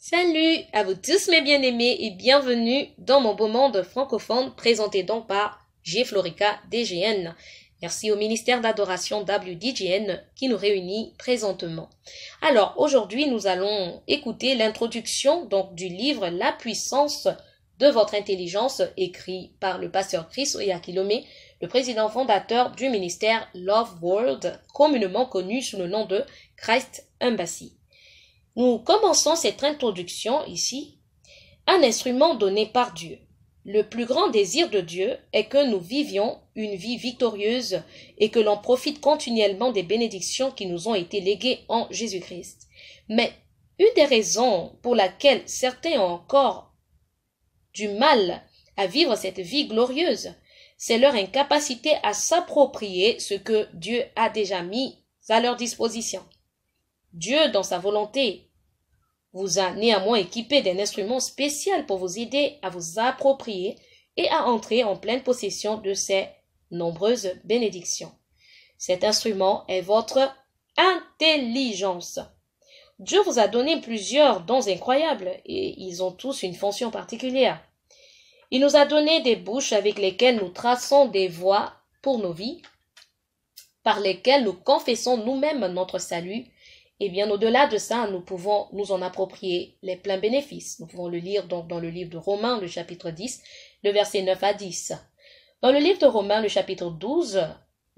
Salut à vous tous mes bien-aimés et bienvenue dans mon beau monde francophone présenté donc par G. Florica DGN. Merci au ministère d'adoration WDGN qui nous réunit présentement. Alors aujourd'hui nous allons écouter l'introduction donc du livre La puissance de votre intelligence écrit par le pasteur Chris Oyakilome, le président fondateur du ministère Love World, communément connu sous le nom de Christ Embassy. Nous commençons cette introduction ici. Un instrument donné par Dieu. Le plus grand désir de Dieu est que nous vivions une vie victorieuse et que l'on profite continuellement des bénédictions qui nous ont été léguées en Jésus-Christ. Mais une des raisons pour laquelle certains ont encore du mal à vivre cette vie glorieuse, c'est leur incapacité à s'approprier ce que Dieu a déjà mis à leur disposition. Dieu, dans sa volonté, vous a néanmoins équipé d'un instrument spécial pour vous aider à vous approprier et à entrer en pleine possession de ces nombreuses bénédictions. Cet instrument est votre intelligence. Dieu vous a donné plusieurs dons incroyables et ils ont tous une fonction particulière. Il nous a donné des bouches avec lesquelles nous traçons des voies pour nos vies, par lesquelles nous confessons nous-mêmes notre salut. Et bien au-delà de ça, nous pouvons nous en approprier les pleins bénéfices. Nous pouvons le lire donc dans le livre de Romains, le chapitre 10, le verset 9 à 10. Dans le livre de Romains, le chapitre 12,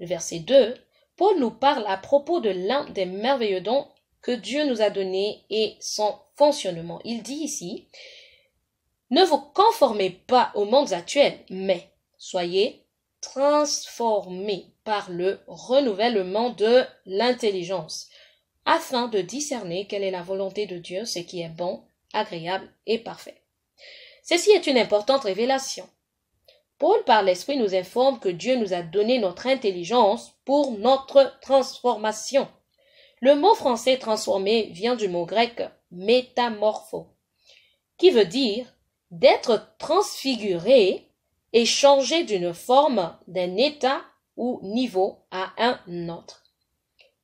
le verset 2, Paul nous parle à propos de l'un des merveilleux dons que Dieu nous a donnés et son fonctionnement. Il dit ici, « Ne vous conformez pas aux mondes actuels, mais soyez transformés par le renouvellement de l'intelligence. » afin de discerner quelle est la volonté de Dieu, ce qui est bon, agréable et parfait. Ceci est une importante révélation. Paul, par l'Esprit, nous informe que Dieu nous a donné notre intelligence pour notre transformation. Le mot français transformé vient du mot grec métamorpho, qui veut dire d'être transfiguré et changé d'une forme, d'un état ou niveau à un autre.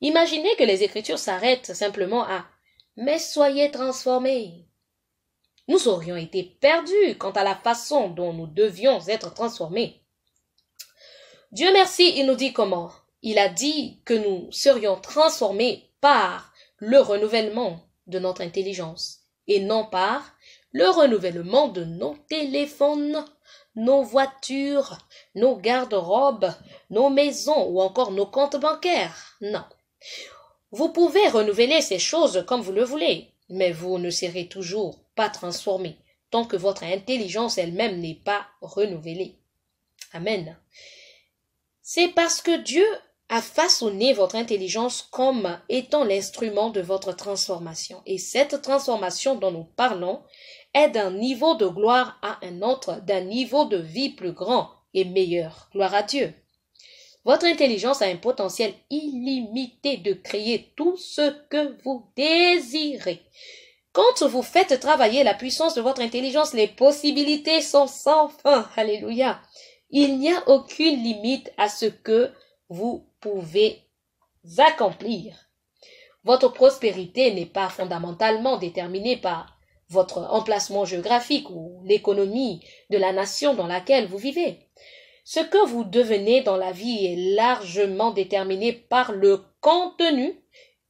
Imaginez que les Écritures s'arrêtent simplement à « mais soyez transformés ». Nous aurions été perdus quant à la façon dont nous devions être transformés. Dieu merci, il nous dit comment. Il a dit que nous serions transformés par le renouvellement de notre intelligence et non par le renouvellement de nos téléphones, nos voitures, nos garde-robes, nos maisons ou encore nos comptes bancaires. Non. Vous pouvez renouveler ces choses comme vous le voulez, mais vous ne serez toujours pas transformé tant que votre intelligence elle-même n'est pas renouvelée. Amen. C'est parce que Dieu a façonné votre intelligence comme étant l'instrument de votre transformation. Et cette transformation dont nous parlons est d'un niveau de gloire à un autre, d'un niveau de vie plus grand et meilleur. Gloire à Dieu. Votre intelligence a un potentiel illimité de créer tout ce que vous désirez. Quand vous faites travailler la puissance de votre intelligence, les possibilités sont sans fin. Alléluia. Il n'y a aucune limite à ce que vous pouvez accomplir. Votre prospérité n'est pas fondamentalement déterminée par votre emplacement géographique ou l'économie de la nation dans laquelle vous vivez. Ce que vous devenez dans la vie est largement déterminé par le contenu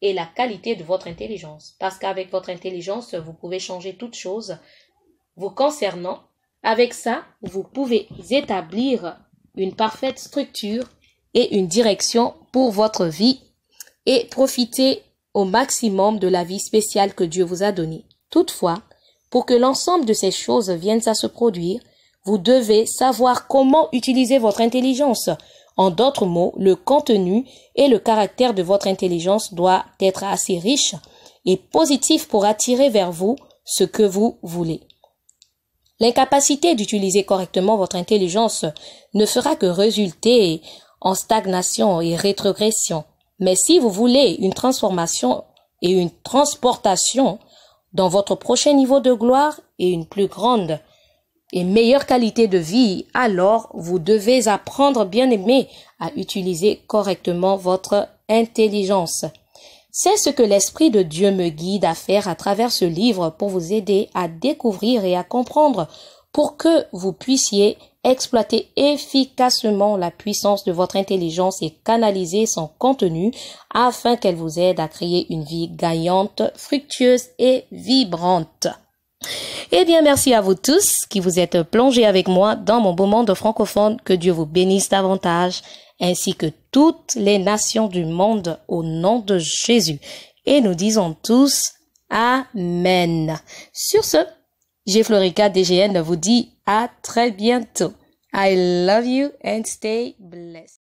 et la qualité de votre intelligence. Parce qu'avec votre intelligence, vous pouvez changer toute chose vous concernant. Avec ça, vous pouvez établir une parfaite structure et une direction pour votre vie et profiter au maximum de la vie spéciale que Dieu vous a donnée. Toutefois, pour que l'ensemble de ces choses viennent à se produire, vous devez savoir comment utiliser votre intelligence. En d'autres mots, le contenu et le caractère de votre intelligence doit être assez riche et positif pour attirer vers vous ce que vous voulez. L'incapacité d'utiliser correctement votre intelligence ne fera que résulter en stagnation et rétrogression. Mais si vous voulez une transformation et une transportation dans votre prochain niveau de gloire et une plus grande et meilleure qualité de vie, alors vous devez apprendre, bien aimé, à utiliser correctement votre intelligence. C'est ce que l'Esprit de Dieu me guide à faire à travers ce livre pour vous aider à découvrir et à comprendre pour que vous puissiez exploiter efficacement la puissance de votre intelligence et canaliser son contenu afin qu'elle vous aide à créer une vie gagnante, fructueuse et vibrante. Eh bien, merci à vous tous qui vous êtes plongés avec moi dans mon beau monde francophone. Que Dieu vous bénisse davantage, ainsi que toutes les nations du monde au nom de Jésus. Et nous disons tous Amen. Sur ce, Florica DGN vous dit à très bientôt. I love you and stay blessed.